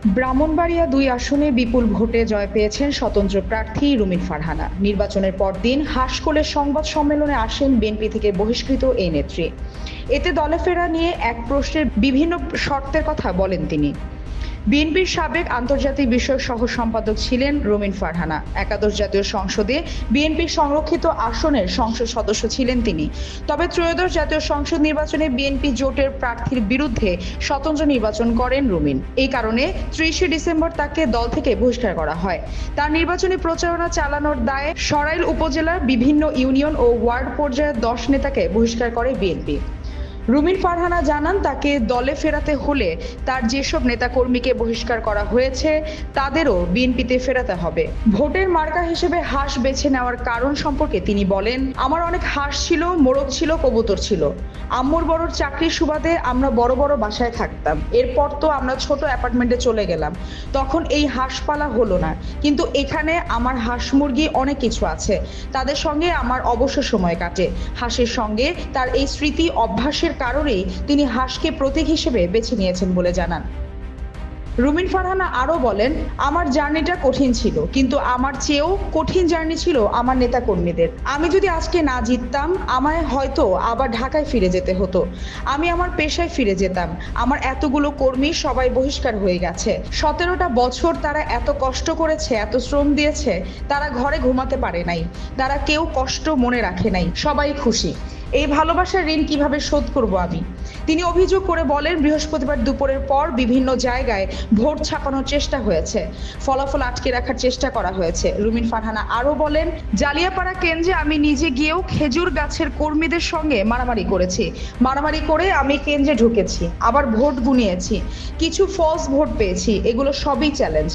ব্রাহ্মণবাড়িয়া ২ আসনে বিপুল ভোটে জয় পেয়েছেন স্বতন্ত্র প্রার্থী রুমিন ফারহানা। নির্বাচনের পরদিন হাসকোলের সংবাদ সম্মেলনে আসেন বিএনপি থেকে বহিষ্কৃত এই নেত্রী। এতে দলে ফেরা নিয়ে এক প্রশ্নের বিভিন্ন শর্তের কথা বলেন তিনি। বিএনপির সাবেক আন্তর্জাতিক বিষয়ক সহ সম্পাদক ছিলেন রুমিন ফারহানা। একাদশ জাতীয় সংসদে বিএনপির সংরক্ষিত আসনের সংসদ সদস্য ছিলেন তিনি। তবে ত্রয়োদশ জাতীয় সংসদ নির্বাচনে বিএনপি জোটের প্রার্থীর বিরুদ্ধে স্বতন্ত্র নির্বাচন করেন রুমিন। এই কারণে ৩০শে ডিসেম্বর তাকে দল থেকে বহিষ্কার করা হয়। তার নির্বাচনী প্রচারণা চালানোর দায়ে সরাইল উপজেলার বিভিন্ন ইউনিয়ন ও ওয়ার্ড পর্যায়ের ১০ নেতাকে বহিষ্কার করে বিএনপি। রুমিন ফারহানা জানান, তাকে দলে ফেরাতে হলে তার যেসব নেতাকর্মীকে বহিষ্কার করা হয়েছে তাদেরও বিএনপিতে ফেরাতে হবে। ভোটের মার্কা হিসেবে হাঁস বেছে নেওয়ার কারণ সম্পর্কে তিনি বলেন, আমার অনেক হাঁস ছিল, মোরগ ছিল, কবুতর ছিল। আম্মুর বড়র চাকরির সুবাদে আমরা বড় বড় বাসায় থাকতাম। এরপর তো আমরা ছোট অ্যাপার্টমেন্টে চলে গেলাম, তখন এই হাঁস পালা হলো না। কিন্তু এখানে আমার হাঁস মুরগি অনেক কিছু আছে, তাদের সঙ্গে আমার অবসর সময় কাটে। হাঁসের সঙ্গে তার এই স্মৃতি অভ্যাসের কারণেই তিনি হাঁসকে প্রতীক হিসেবে বেছে নিয়েছেন বলে জানান। রুমিন ফারহানা আরো বলেন, আমার জার্নিটা কঠিন ছিল, কিন্তু আমার চেয়েও কঠিন জার্নি ছিল আমার নেতা কর্মীদের। আমি যদি আজকে না জিততাম, আমায় হয়তো আবার ঢাকায় ফিরে যেতে হতো। আমি আমার পেশায় ফিরে যেতাম। আমার এতগুলো কর্মী সবাই বহিষ্কার হয়ে গেছে। ১৭টা বছর তারা এত কষ্ট করেছে, এত শ্রম দিয়েছে, তারা ঘরে ঘুমাতে পারে নাই। তারা কেউ কষ্ট মনে রাখে নাই, সবাই খুশি। এই ভালোবাসার ঋণ কিভাবে শোধ করব আমি? তিনি অভিযোগ করে বলেন, বৃহস্পতিবার দুপুরের পর বিভিন্ন জায়গায় ভোট ছাপানোর চেষ্টা হয়েছে, ফলাফল আটকে রাখার চেষ্টা করা হয়েছে। রুমিন ফারহানা আরো বলেন, জালিয়াপাড়া কেন্দ্রে আমি নিজে গিয়েও খেজুর গাছের কর্মীদের সঙ্গে মারামারি করেছি। মারামারি করে আমি কেন্দ্রে ঢুকেছি, আবার ভোট গুনিয়েছি, কিছু ফলস ভোট পেয়েছি। এগুলো সবই চ্যালেঞ্জ।